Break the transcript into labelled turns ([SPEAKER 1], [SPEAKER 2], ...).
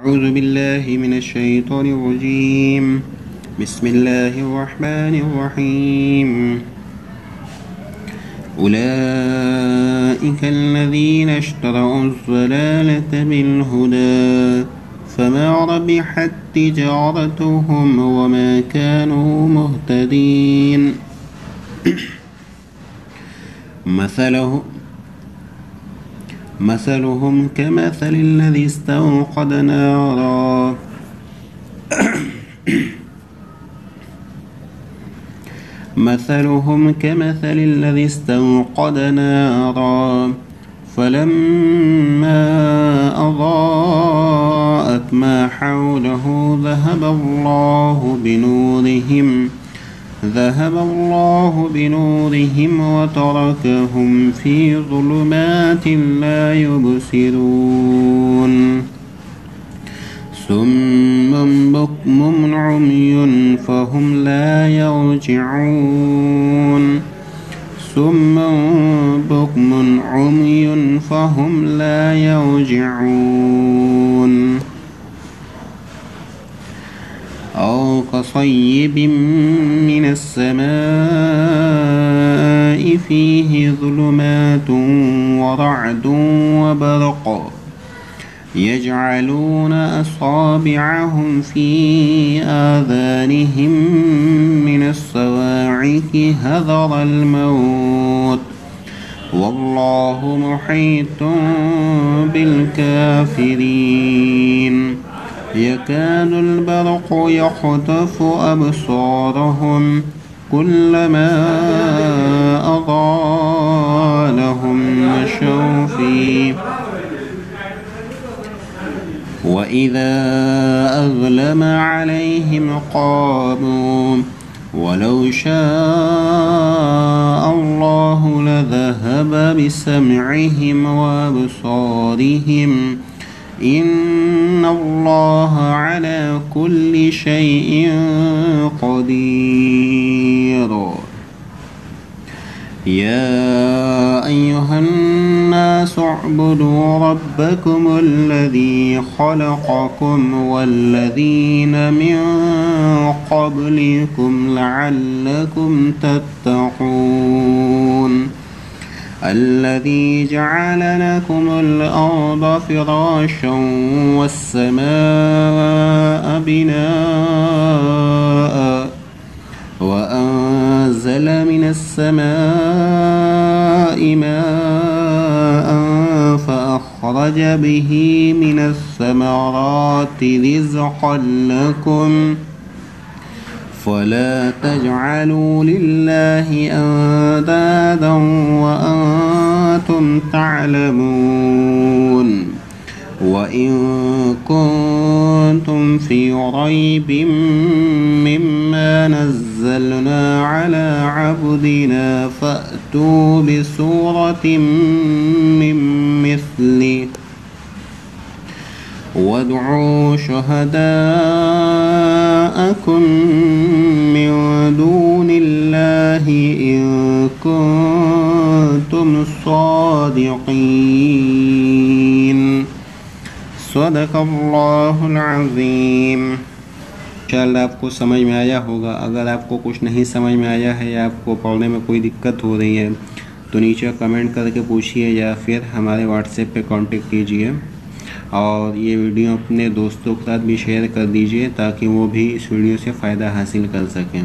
[SPEAKER 1] أعوذ بالله من الشيطان الرجيم. بسم الله الرحمن الرحيم. أولئك الذين اشتروا الضلالة بالهدى فما ربحت تجارتهم وما كانوا مهتدين. مثلهم كمثل الذي استوقد نارا فلما أضاءت ما حوله ذهب الله بنورهم وتركهم في ظلمات لا يبصرون. صم بكم عمي فهم لا يرجعون. أو كصيب من السماء فيه ظلمات ورعد وبرق يجعلون أصابعهم في آذانهم من الصواعق حذر الموت والله محيط بالكافرين. يكاد البرق يخطف أبصارهم كلما أضاء لهم مشوا فيه وإذا أظلم عليهم قاموا ولو شاء الله لذهب بسمعهم وأبصارهم إن الله على كل شيء قدير. يا أيها الناس اعبدوا ربكم الذي خلقكم والذين من قبلكم لعلكم تتقون. الذي جعل لكم الأرض فراشا والسماء بناء وأنزل من السماء ماء فأخرج به من الثمرات رزقا لكم فلا تجعلوا لله أندادا وأنتم تعلمون. وإن كنتم في ريب مما نزلنا على عبدنا فأتوا بسورة من مثله وادعوا شهداءكم من دون الله إن كنتم صادقين. صدق الله العظीम। इंशाअल्लाह आपको समझ में आया होगा। अगर आपको कुछ नहीं समझ में आया है या आपको पढ़ने में कोई दिक्कत हो रही है तो नीचे कमेंट करके पूछिए या फिर हमारे व्हाट्सएप पे कांटेक्ट कीजिए और ये वीडियो अपने दोस्तों के साथ भी शेयर कर दीजिए ताकि वो भी इस वीडियो से फ़ायदा हासिल कर सकें।